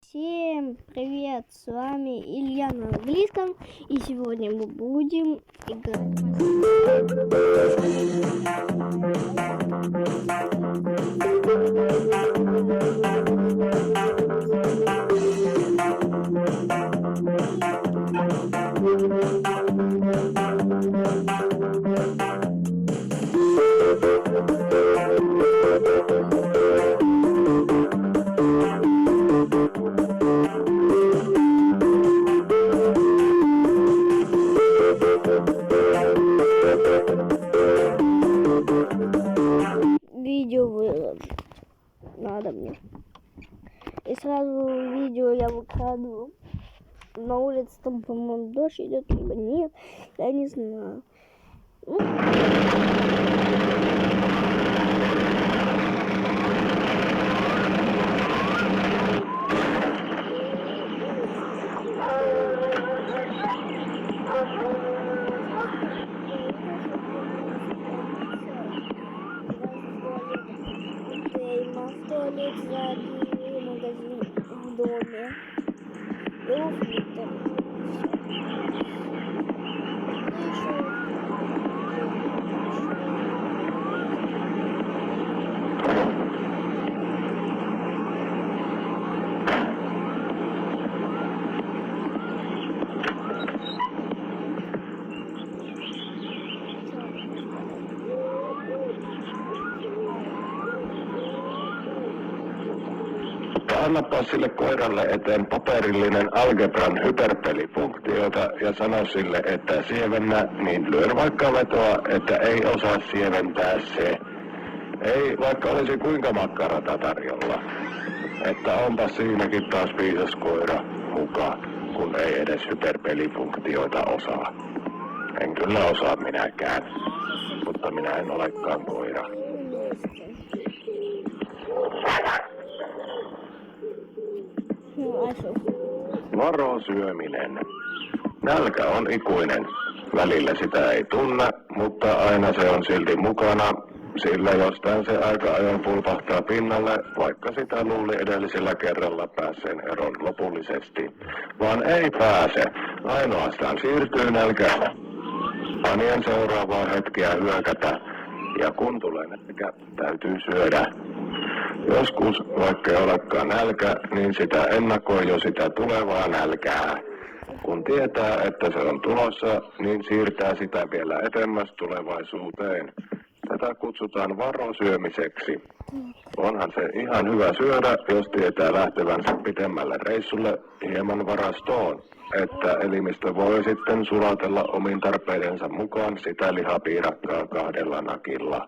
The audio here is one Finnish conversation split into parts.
Всем привет, с вами Илья на английском, и сегодня мы будем играть видео выложить надо мне. И сразу видео я выкладываю. На улице там, по-моему, дождь идет, либо нет, я не знаю. В туалет сзади магазин в доме. И у Флиттера. Annapa sille koiralle eteen paperillinen algebran hyperpelifunktioita ja sano sille, että sievennä, niin lyön vaikka vetoa, että ei osaa sieventää se. Ei, vaikka olisi kuinka makkarata tarjolla. Että onpa siinäkin taas viisas koira mukaan, kun ei edes hyperpelifunktioita osaa. En kyllä osaa minäkään, mutta minä en olekaan koira. Varo syöminen. Nälkä on ikuinen. Välillä sitä ei tunne, mutta aina se on silti mukana, sillä jostain se aika ajoin pulpahtaa pinnalle, vaikka sitä luuli edellisellä kerralla päässeen eron lopullisesti. Vaan ei pääse, ainoastaan siirtyy nälkä. Panien seuraavaa hetkeä hyökätä, ja kun tulee nälkä, täytyy syödä. Joskus, vaikka ei olekaan nälkä, niin sitä ennakoi jo sitä tulevaa nälkää. Kun tietää, että se on tulossa, niin siirtää sitä vielä etemmäs tulevaisuuteen. Tätä kutsutaan varosyömiseksi. Onhan se ihan hyvä syödä, jos tietää lähtevänsä pitemmälle reissulle hieman varastoon, että elimistö voi sitten sulatella omin tarpeidensa mukaan sitä lihapiirakkaa 2 nakilla.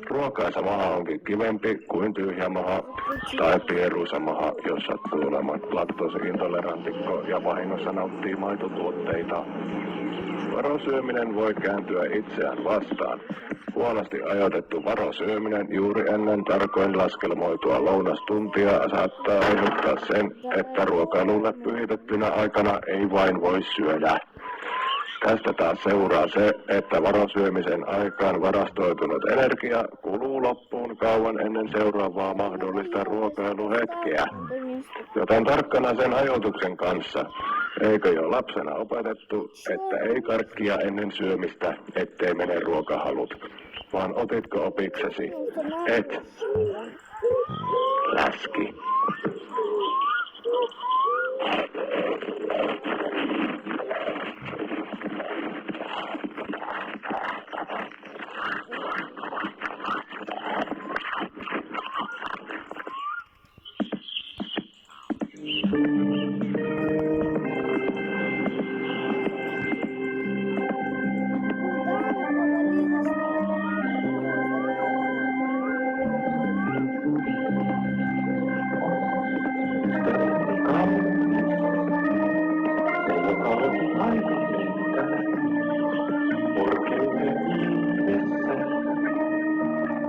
Ruokaisa maha onkin kivempi kuin tyhjä maha tai pieruisa maha, jos sattuu olemaan laktoosi-intolerantikko ja vahingossa nauttii maitotuotteita. Varosyöminen voi kääntyä itseään vastaan. Huonosti ajoitettu varosyöminen juuri ennen tarkoin laskelmoitua lounastuntia saattaa aiheuttaa sen, että ruokailulle pyhitettynä aikana ei vain voi syödä. Tästä taas seuraa se, että varosyömisen aikaan varastoitunut energia kuluu loppuun kauan ennen seuraavaa mahdollista ruokailuhetkeä. Joten tarkkana sen ajoituksen kanssa. Eikö jo lapsena opetettu, että ei karkkia ennen syömistä, ettei mene ruokahalut? Vaan otitko opiksesi? Et. Läski.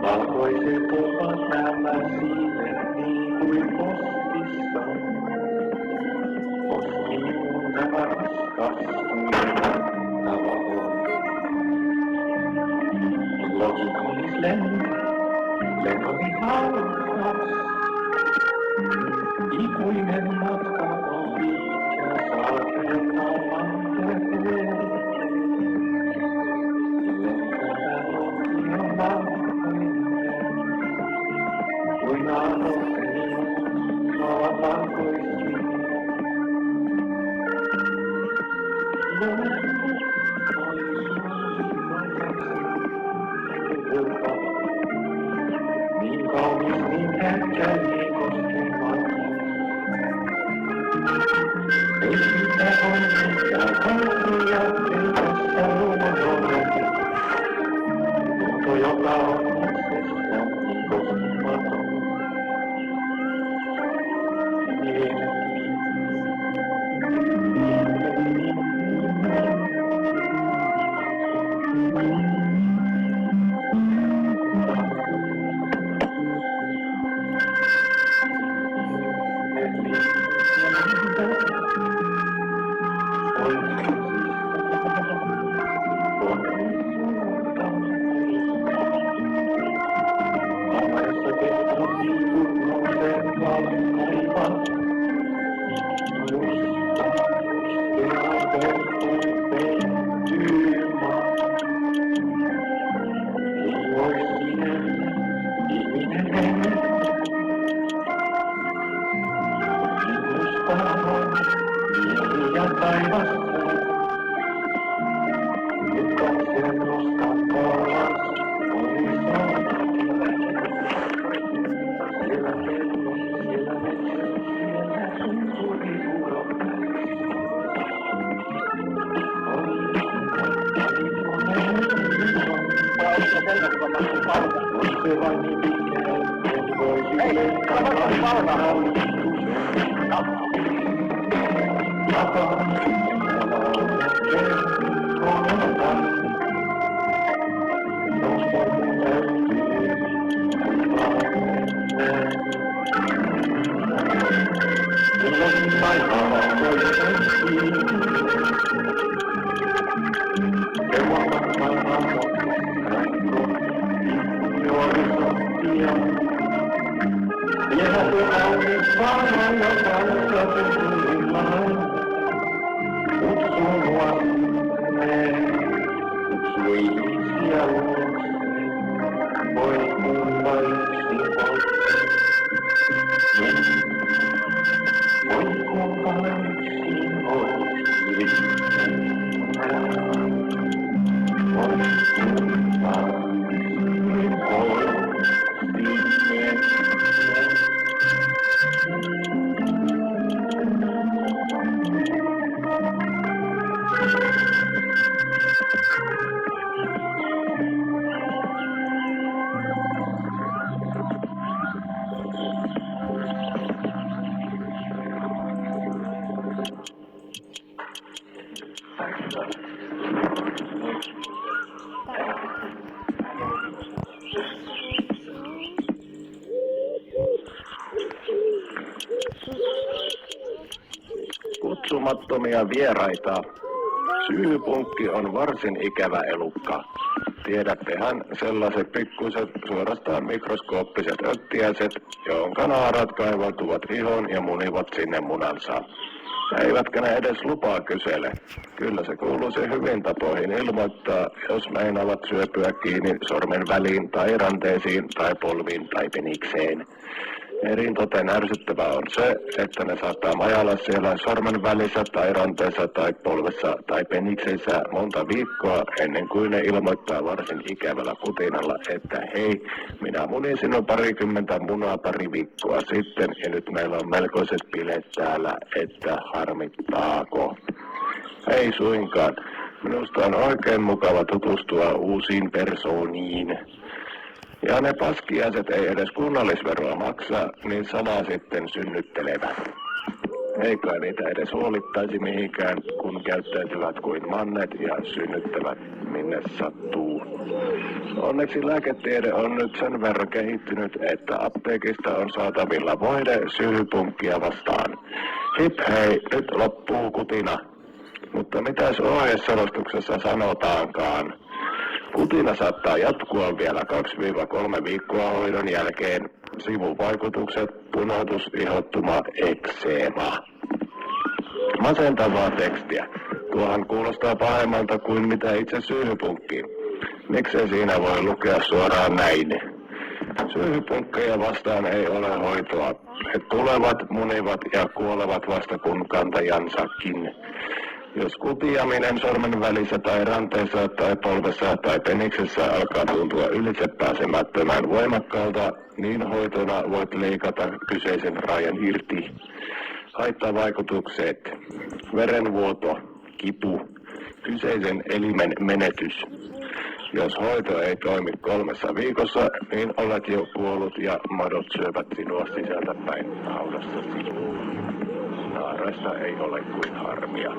Valkoiset ovat nämä siivet niin kuin postissa. Postijuun nämä raskas tava on. Logikonis lentoni haukas. Ikuinen Ikuinen matka on pitkä, saareen on manter lentävä rohki on valkoinen, kuin aarrokenion maa valkoisin. Niin kaunis, niin herkkä, niin koskemaan. Ei sitä on mitään kauhuja, ei tässä luonnollisesti. Luonto, joka on itsessään niin koskematon. Kutsumattomia vieraita. Syypunkki on varsin ikävä elukka. Tiedättehän sellaiset pikkuiset, suorastaan mikroskooppiset öttiäiset, jonka naarat kaivautuvat ihoon ja munivat sinne munansa. Eivätkä ne edes lupaa kysele. Kyllä se kuuluisi hyvin tapoihin ilmoittaa, jos meinaavat syöpyä kiinni sormen väliin tai ranteisiin tai polviin tai penikseen. Eritoten ärsyttävää on se, että ne saattaa majalla siellä sormen välissä tai ranteessa tai polvessa tai penikseissä monta viikkoa ennen kuin ne ilmoittaa varsin ikävällä kutinalla, että hei, minä munin sinun 20 munaa pari viikkoa sitten ja nyt meillä on melkoiset bileet täällä, että harmittaako. Ei suinkaan. Minusta on oikein mukava tutustua uusiin persooniin. Ja ne paskiaiset ei edes kunnallisveroa maksa, niin salaa sitten synnyttelevät. Eikä niitä edes huolittaisi mihinkään, kun käyttäytyvät kuin mannet ja synnyttävät minne sattuu. Onneksi lääketiede on nyt sen verran kehittynyt, että apteekista on saatavilla voide syypunkkia vastaan. Hip hei, nyt loppuu kutina. Mutta mitäs ohjeselostuksessa sanotaankaan? Kutina saattaa jatkua vielä 2-3 viikkoa hoidon jälkeen. Sivuvaikutukset punotusihottuma ekseema. Masentavaa tekstiä. Tuohan kuulostaa pahemmalta kuin mitä itse syyhypunkkiin. Miksei siinä voi lukea suoraan näin? Syyhypunkkeja vastaan ei ole hoitoa. He tulevat, munivat ja kuolevat vasta kun kantajansakin. Jos kutiaminen sormen välissä tai ranteessa tai polvessa tai peniksessä alkaa tuntua ylitsepääsemättömän voimakkaalta, niin hoitona voit leikata kyseisen raajan irti. Haittavaikutukset, verenvuoto, kipu, kyseisen elimen menetys. Jos hoito ei toimi 3 viikossa, niin olet jo kuollut ja madot syövät sinua sisältä päin haudassasi. Naaraista ei ole kuin harmia.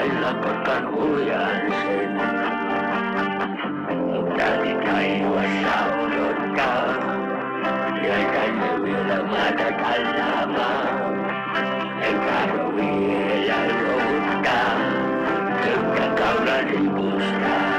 lailla kotkan huijaisen. Täti taivassa odottaa, välimusta.